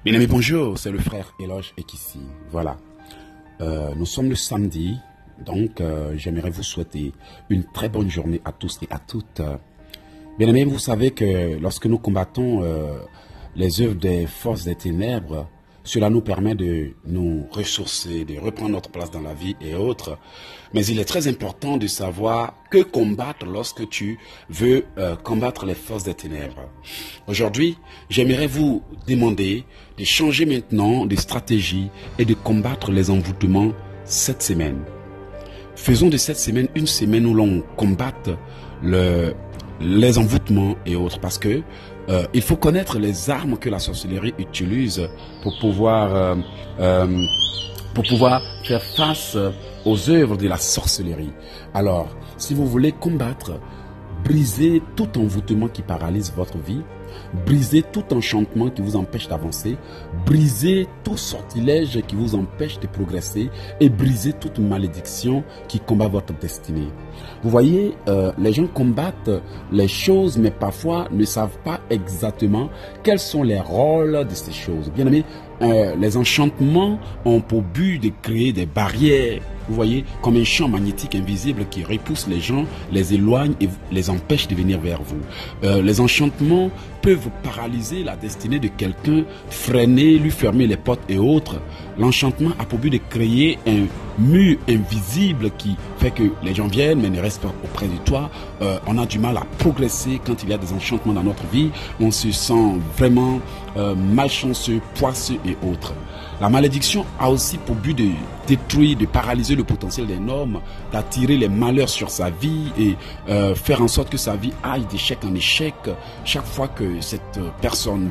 Bien amis, bonjour, c'est le frère Eloge Ekissi. Voilà, nous sommes le samedi, donc j'aimerais vous souhaiter une très bonne journée à tous et à toutes. Bien amis, vous savez que lorsque nous combattons les œuvres des forces des ténèbres, cela nous permet de nous ressourcer, de reprendre notre place dans la vie et autres. Mais il est très important de savoir que combattre lorsque tu veux combattre les forces des ténèbres. Aujourd'hui, j'aimerais vous demander de changer maintenant de stratégie et de combattre les envoûtements cette semaine. Faisons de cette semaine une semaine où l'on combatte les envoûtements et autres, parce que il faut connaître les armes que la sorcellerie utilise pour pouvoir faire face aux œuvres de la sorcellerie. Alors, si vous voulez combattre, briser tout envoûtement qui paralyse votre vie, briser tout enchantement qui vous empêche d'avancer, briser tout sortilège qui vous empêche de progresser et briser toute malédiction qui combat votre destinée. Vous voyez, les gens combattent les choses, mais parfois ne savent pas exactement quels sont les rôles de ces choses. Bien aimé, les enchantements ont pour but de créer des barrières, vous voyez, comme un champ magnétique invisible qui repousse les gens, les éloigne et les empêche de venir vers vous. Les enchantements peuvent paralyser la destinée de quelqu'un, freiner, lui fermer les portes et autres. L'enchantement a pour but de créer un mur invisible qui fait que les gens viennent mais ne restent pas auprès de toi. On a du mal à progresser quand il y a des enchantements dans notre vie. On se sent vraiment malchanceux, poisseux et autres. La malédiction a aussi pour but de détruire, de paralyser le potentiel d'un homme, d'attirer les malheurs sur sa vie et faire en sorte que sa vie aille d'échec en échec. Chaque fois que cette personne,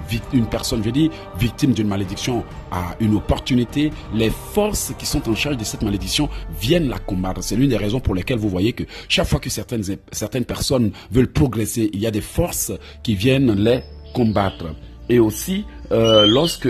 victime d'une malédiction a une opportunité, les forces qui sont en charge de cette malédiction viennent la combattre. C'est l'une des raisons pour lesquelles vous voyez que chaque fois que certaines personnes veulent progresser, il y a des forces qui viennent les combattre. Et aussi, lorsque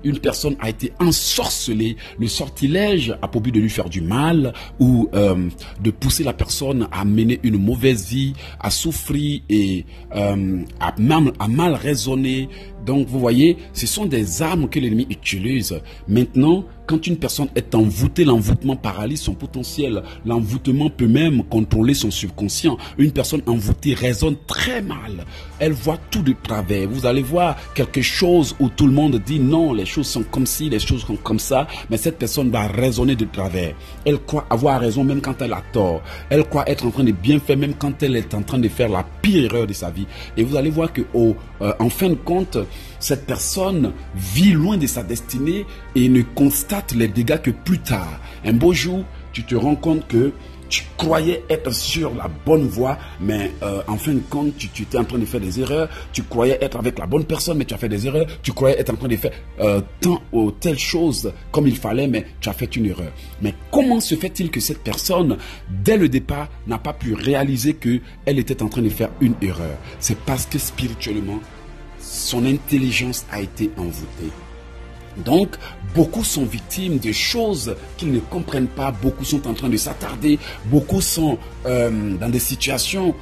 une personne a été ensorcelée, le sortilège a pour but de lui faire du mal ou de pousser la personne à mener une mauvaise vie, à souffrir et à mal raisonner. Donc vous voyez, ce sont des armes que l'ennemi utilise. Maintenant, quand une personne est envoûtée, l'envoûtement paralyse son potentiel. L'envoûtement peut même contrôler son subconscient. Une personne envoûtée raisonne très mal. Elle voit tout de travers. Vous allez voir quelque chose où tout le monde dit non, les choses sont comme ci, les choses sont comme ça. Mais cette personne va raisonner de travers. Elle croit avoir raison même quand elle a tort. Elle croit être en train de bien faire même quand elle est en train de faire la pire erreur de sa vie. Et vous allez voir que en fin de compte, cette personne vit loin de sa destinée et ne constate les dégâts que plus tard. Un beau jour, tu te rends compte que tu croyais être sur la bonne voie, mais en fin de compte, tu étais en train de faire des erreurs. Tu croyais être avec la bonne personne, mais tu as fait des erreurs. Tu croyais être en train de faire tant ou telle chose comme il fallait, mais tu as fait une erreur. Mais comment se fait-il que cette personne, dès le départ, n'a pas pu réaliser qu'elle était en train de faire une erreur? C'est parce que spirituellement, son intelligence a été envoûtée. Donc, beaucoup sont victimes de choses qu'ils ne comprennent pas. Beaucoup sont en train de s'attarder. Beaucoup sont dans des situations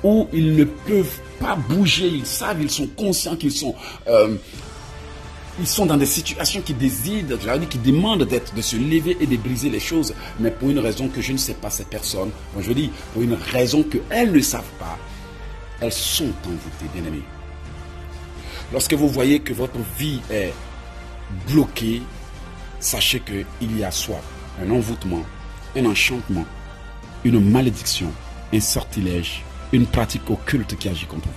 où ils ne peuvent pas bouger. Ils savent, ils sont conscients qu'ils sont... ils sont dans des situations qui décident, qui demandent de se lever et de briser les choses. Mais pour une raison que je ne sais pas, ces personnes, bon, je dis, pour une raison qu'elles ne savent pas, elles sont envoûtées, bien aimés. Lorsque vous voyez que votre vie est bloquée, sachez qu'il y a soit un envoûtement, un enchantement, une malédiction, un sortilège, une pratique occulte qui agit contre vous.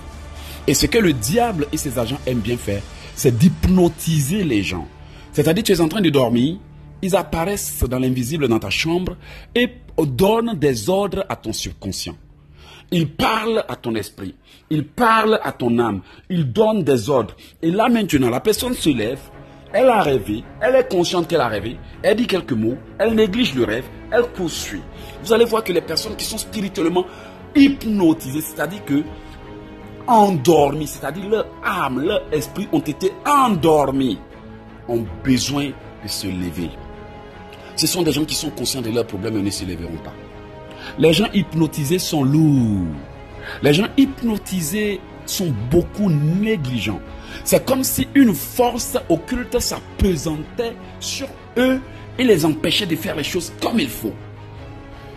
Et ce que le diable et ses agents aiment bien faire, c'est d'hypnotiser les gens. C'est-à-dire que tu es en train de dormir, ils apparaissent dans l'invisible dans ta chambre et donnent des ordres à ton subconscient. Il parle à ton esprit, il parle à ton âme, il donne des ordres. Et là maintenant, la personne se lève, elle a rêvé, elle est consciente qu'elle a rêvé, elle dit quelques mots, elle néglige le rêve, elle poursuit. Vous allez voir que les personnes qui sont spirituellement hypnotisées, c'est-à-dire que endormies, c'est-à-dire leur âme, leur esprit ont été endormis, ont besoin de se lever. Ce sont des gens qui sont conscients de leurs problèmes et ne se lèveront pas. Les gens hypnotisés sont lourds. Les gens hypnotisés sont beaucoup négligents. C'est comme si une force occulte s'appesantait sur eux et les empêchait de faire les choses comme il faut.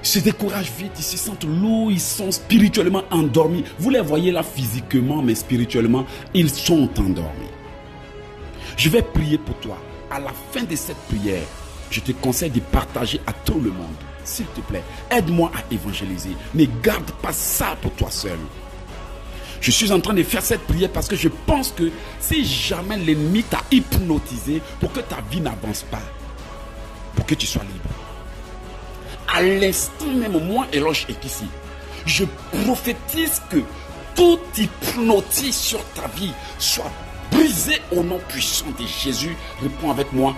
Ils se découragent vite, ils se sentent lourds, ils sont spirituellement endormis. Vous les voyez là physiquement, mais spirituellement, ils sont endormis. Je vais prier pour toi. À la fin de cette prière, je te conseille de partager à tout le monde. S'il te plaît, aide-moi à évangéliser. Ne garde pas ça pour toi seul. Je suis en train de faire cette prière parce que je pense que si jamais l'ennemi t'a hypnotisé pour que ta vie n'avance pas, pour que tu sois libre. À l'instant même, moi, Eloge est ici. Je prophétise que tout hypnotisme sur ta vie soit brisé au nom puissant de Jésus. Réponds avec moi.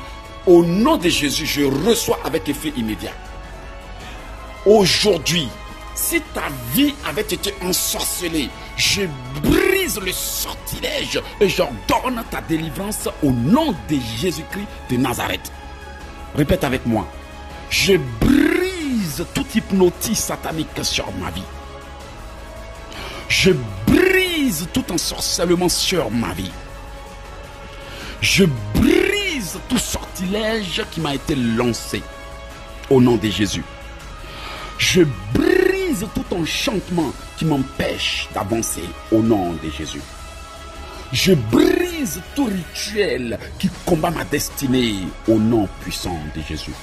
Au nom de Jésus, je reçois avec effet immédiat. Aujourd'hui, si ta vie avait été ensorcelée, je brise le sortilège et j'ordonne ta délivrance au nom de Jésus-Christ de Nazareth. Répète avec moi. Je brise tout hypnotisme satanique sur ma vie. Je brise tout ensorcellement sur ma vie. Je brise tout sortilège qui m'a été lancé au nom de Jésus. Je brise tout enchantement qui m'empêche d'avancer au nom de Jésus. Je brise tout rituel qui combat ma destinée au nom puissant de Jésus.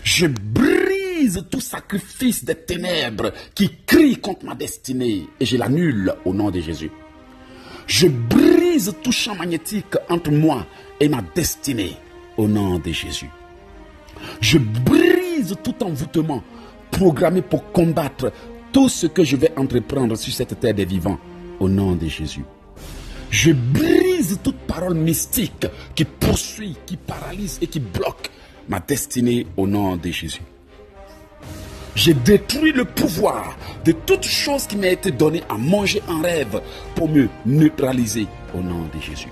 Je brise tout sacrifice des ténèbres qui crie contre ma destinée et je l'annule au nom de Jésus. Je brise tout champ magnétique entre moi et ma destinée au nom de Jésus. Je brise tout envoûtement programmé pour combattre tout ce que je vais entreprendre sur cette terre des vivants au nom de Jésus. Je brise toute parole mystique qui poursuit, qui paralyse et qui bloque ma destinée au nom de Jésus. J'ai détruit le pouvoir de toute chose qui m'a été donnée à manger en rêve pour me neutraliser au nom de Jésus.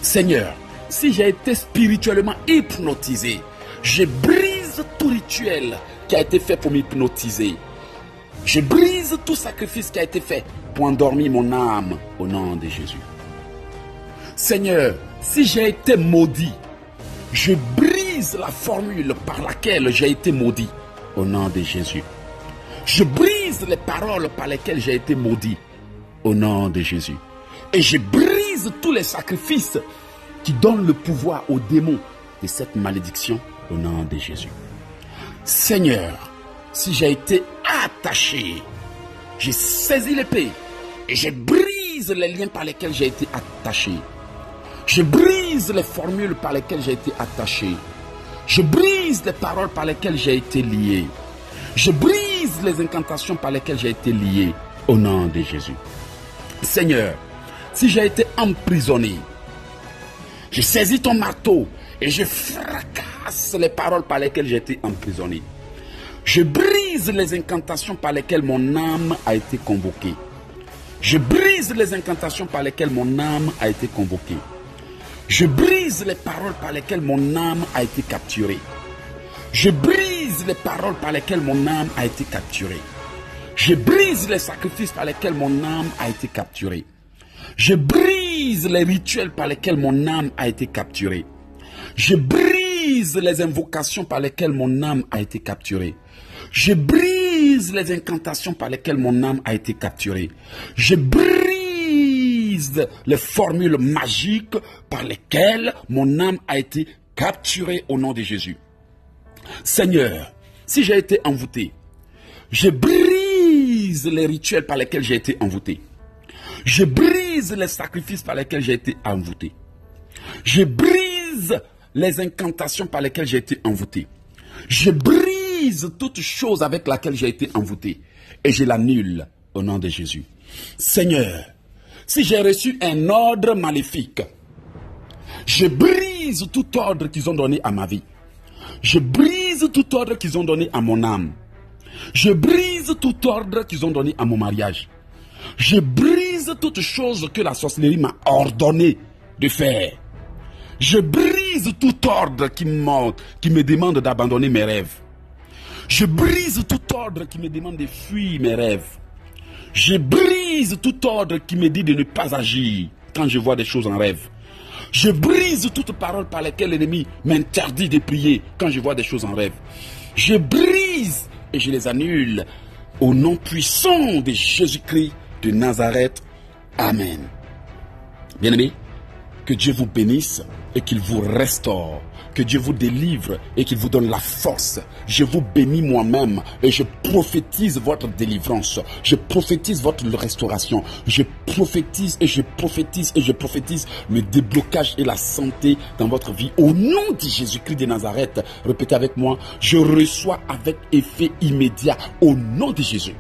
Seigneur, si j'ai été spirituellement hypnotisé, je brise tout rituel qui a été fait pour m'hypnotiser. Je brise tout sacrifice qui a été fait pour endormir mon âme au nom de Jésus. Seigneur, si j'ai été maudit, je brise la formule par laquelle j'ai été maudit au nom de Jésus. Je brise les paroles par lesquelles j'ai été maudit au nom de Jésus. Et je brise tous les sacrifices qui donnent le pouvoir aux démons de cette malédiction au nom de Jésus. Seigneur, si j'ai été attaché, j'ai saisi l'épée et je brise les liens par lesquels j'ai été attaché. Je brise les formules par lesquelles j'ai été attaché. Je brise les paroles par lesquelles j'ai été lié. Je brise les incantations par lesquelles j'ai été lié au nom de Jésus. Seigneur, si j'ai été emprisonné, je saisis ton marteau et je fracasse les paroles par lesquelles j'ai été emprisonné. Je brise les incantations par lesquelles mon âme a été convoquée. Je brise les incantations par lesquelles mon âme a été convoquée. Je brise les paroles par lesquelles mon âme a été capturée. Je brise les paroles par lesquelles mon âme a été capturée. Je brise les sacrifices par lesquels mon âme a été capturée. Je brise les rituels par lesquels mon âme a été capturée. Je brise les invocations par lesquelles mon âme a été capturée. Je brise les incantations par lesquelles mon âme a été capturée. Je brise les formules magiques par lesquelles mon âme a été capturée au nom de Jésus. Seigneur, si j'ai été envoûté, je brise les rituels par lesquels j'ai été envoûté. Je brise les sacrifices par lesquels j'ai été envoûté. Je brise les incantations par lesquelles j'ai été envoûté. Je brise toute chose avec laquelle j'ai été envoûté. Et je l'annule au nom de Jésus. Seigneur, si j'ai reçu un ordre maléfique, je brise tout ordre qu'ils ont donné à ma vie. Je brise tout ordre qu'ils ont donné à mon âme. Je brise tout ordre qu'ils ont donné à mon mariage. Je brise toute chose que la sorcellerie m'a ordonné de faire. Je brise tout ordre qui me demande d'abandonner mes rêves. Je brise tout ordre qui me demande de fuir mes rêves. Je brise tout ordre qui me dit de ne pas agir. quand je vois des choses en rêve. Je brise toute parole par laquelle l'ennemi m'interdit de prier quand je vois des choses en rêve. Je brise et je les annule au nom puissant de Jésus-Christ de Nazareth. Amen. Bien-aimés, que Dieu vous bénisse et qu'il vous restaure. Que Dieu vous délivre et qu'il vous donne la force. Je vous bénis moi-même et je prophétise votre délivrance. Je prophétise votre restauration. Je prophétise et je prophétise et je prophétise le déblocage et la santé dans votre vie. Au nom de Jésus-Christ de Nazareth, répétez avec moi, je reçois avec effet immédiat au nom de Jésus.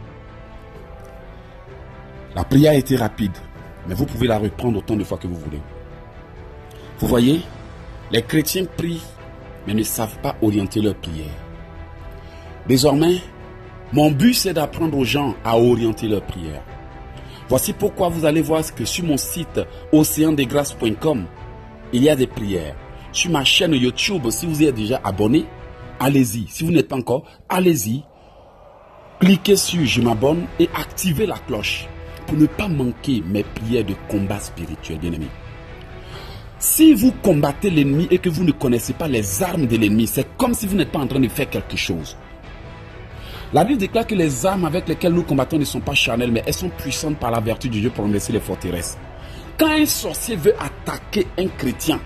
La prière a été rapide, mais vous pouvez la reprendre autant de fois que vous voulez. Vous voyez, les chrétiens prient, mais ne savent pas orienter leur prière. Désormais, mon but c'est d'apprendre aux gens à orienter leur prière. Voici pourquoi vous allez voir que sur mon site oceandesgrâces.com, il y a des prières. Sur ma chaîne YouTube, si vous êtes déjà abonné, allez-y. Si vous n'êtes pas encore, allez-y. Cliquez sur je m'abonne et activez la cloche pour ne pas manquer mes prières de combat spirituel, bien-aimés. Si vous combattez l'ennemi et que vous ne connaissez pas les armes de l'ennemi, c'est comme si vous n'êtes pas en train de faire quelque chose. La Bible déclare que les armes avec lesquelles nous combattons ne sont pas charnelles, mais elles sont puissantes par la vertu de Dieu pour renverser les forteresses. Quand un sorcier veut attaquer un chrétien,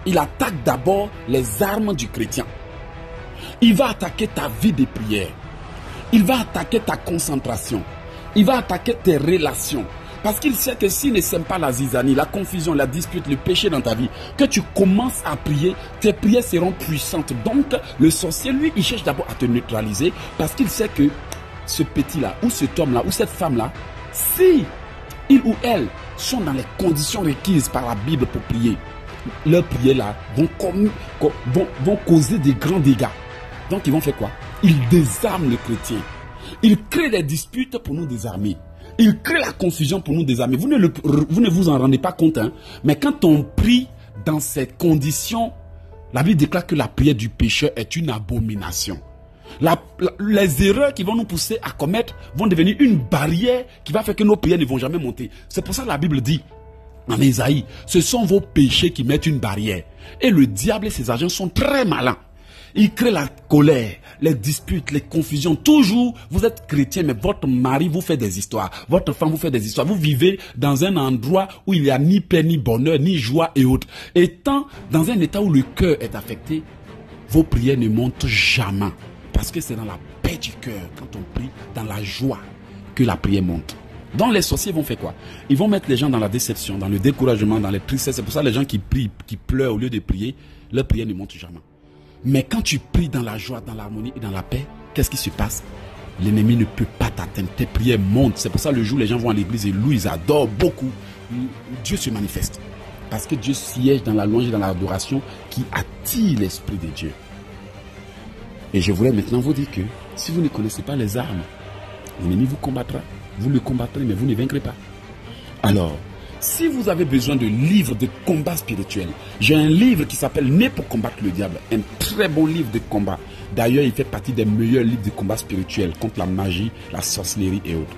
il attaque d'abord les armes du chrétien. Il va attaquer ta vie de prière. Il va attaquer ta concentration. Il va attaquer tes relations. Parce qu'il sait que s'il ne sème pas la zizanie, la confusion, la dispute, le péché dans ta vie, que tu commences à prier, tes prières seront puissantes. Donc, le sorcier, lui, il cherche d'abord à te neutraliser parce qu'il sait que ce petit-là, ou cet homme-là, ou cette femme-là, si il ou elle sont dans les conditions requises par la Bible pour prier, leurs prières-là vont causer des grands dégâts. Donc, ils vont faire quoi? Ils désarment le chrétien. Ils créent des disputes pour nous désarmer. Il crée la confusion pour nous désarmer. Vous ne vous en rendez pas compte, hein? Mais quand on prie dans ces conditions, la Bible déclare que la prière du pécheur est une abomination. Les erreurs qui vont nous pousser à commettre vont devenir une barrière qui va faire que nos prières ne vont jamais monter. C'est pour ça que la Bible dit en Ésaïe, ce sont vos péchés qui mettent une barrière. Et le diable et ses agents sont très malins. Il crée la colère, les disputes, les confusions. Toujours, vous êtes chrétien, mais votre mari vous fait des histoires. Votre femme vous fait des histoires. Vous vivez dans un endroit où il n'y a ni paix, ni bonheur, ni joie et autres. Étant dans un état où le cœur est affecté, vos prières ne montent jamais. Parce que c'est dans la paix du cœur, quand on prie, dans la joie, que la prière monte. Donc les sorciers vont faire quoi? Ils vont mettre les gens dans la déception, dans le découragement, dans les tristesses. C'est pour ça que les gens qui prient, qui pleurent au lieu de prier, leur prière ne monte jamais. Mais quand tu pries dans la joie, dans l'harmonie et dans la paix, qu'est-ce qui se passe? L'ennemi ne peut pas t'atteindre. Tes prières montent. C'est pour ça que le jour où les gens vont à l'église et louent, ils adorent beaucoup. Dieu se manifeste. Parce que Dieu siège dans la louange et dans l'adoration qui attire l'Esprit de Dieu. Et je voulais maintenant vous dire que si vous ne connaissez pas les armes, l'ennemi vous combattra. Vous le combattrez, mais vous ne vaincrez pas. Alors, si vous avez besoin de livres de combat spirituel, j'ai un livre qui s'appelle Né pour combattre le diable. Un très bon livre de combat. D'ailleurs, il fait partie des meilleurs livres de combat spirituel contre la magie, la sorcellerie et autres.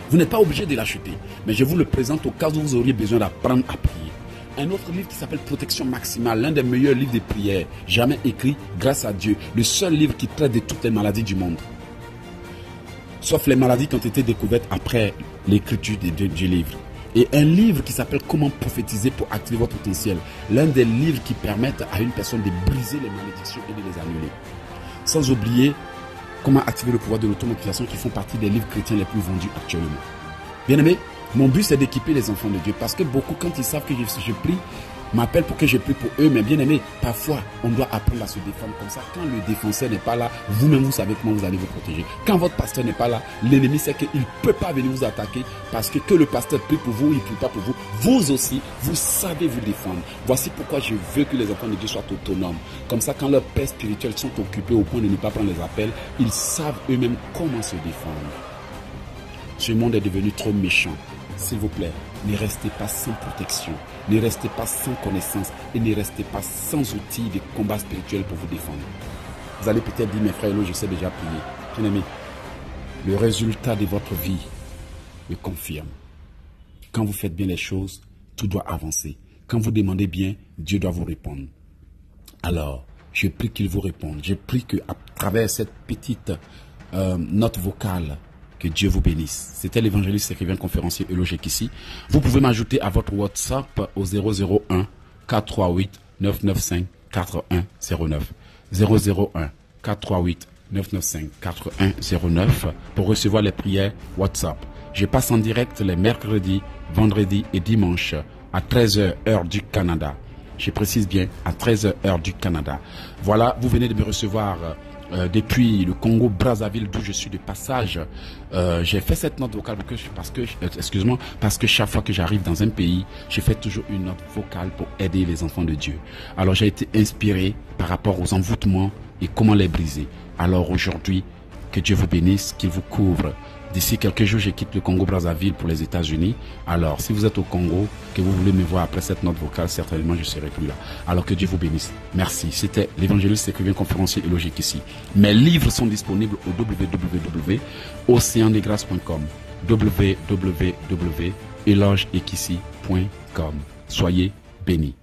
Vous n'êtes pas obligé de l'acheter, mais je vous le présente au cas où vous auriez besoin d'apprendre à prier. Un autre livre qui s'appelle Protection maximale, l'un des meilleurs livres de prière, jamais écrit grâce à Dieu. Le seul livre qui traite de toutes les maladies du monde. Sauf les maladies qui ont été découvertes après l'écriture du livre. Et un livre qui s'appelle Comment prophétiser pour activer votre potentiel. L'un des livres qui permettent à une personne de briser les malédictions et de les annuler. Sans oublier Comment activer le pouvoir de l'automotivation qui font partie des livres chrétiens les plus vendus actuellement. Bien aimé, mon but c'est d'équiper les enfants de Dieu. Parce que beaucoup, quand ils savent que je prie, m'appellent pour que je prie pour eux. Mais bien aimé, parfois on doit apprendre à se défendre comme ça. Quand le défenseur n'est pas là, vous-même vous savez comment vous allez vous protéger. Quand votre pasteur n'est pas là, l'ennemi sait qu'il ne peut pas venir vous attaquer. Parce que le pasteur prie pour vous, il ne prie pas pour vous. Vous aussi, vous savez vous défendre. Voici pourquoi je veux que les enfants de Dieu soient autonomes. Comme ça, quand leurs pères spirituels sont occupés au point de ne pas prendre les appels, ils savent eux-mêmes comment se défendre. Ce monde est devenu trop méchant. S'il vous plaît, ne restez pas sans protection, ne restez pas sans connaissance et ne restez pas sans outils de combat spirituel pour vous défendre. Vous allez peut-être dire, mes frères et je sais déjà prier. Bien aimé, le résultat de votre vie me confirme. Quand vous faites bien les choses, tout doit avancer. Quand vous demandez bien, Dieu doit vous répondre. Alors, je prie qu'il vous réponde. Je prie qu'à travers cette petite note vocale, que Dieu vous bénisse. C'était l'évangéliste écrivain conférencier Eloge ici. Vous pouvez m'ajouter à votre WhatsApp au 001 438 995 4109. 001 438 995 4109 pour recevoir les prières WhatsApp. Je passe en direct les mercredis, vendredis et dimanches à 13h heure du Canada. Je précise bien à 13h heure du Canada. Voilà, vous venez de me recevoir depuis le Congo Brazzaville d'où je suis de passage. J'ai fait cette note vocale parce que chaque fois que j'arrive dans un pays, je fais toujours une note vocale pour aider les enfants de Dieu. Alors j'ai été inspiré par rapport aux envoûtements et comment les briser. Alors aujourd'hui, que Dieu vous bénisse, qu'il vous couvre. D'ici quelques jours, je quitte le Congo Brazzaville pour les États-Unis. Alors, si vous êtes au Congo, que vous voulez me voir après cette note vocale, certainement je serai plus là. Alors que Dieu vous bénisse. Merci. C'était l'évangéliste écrivain conférencier Eloge ici. Mes livres sont disponibles au www.oceandegras.com www.elogeekissi.com. Soyez bénis.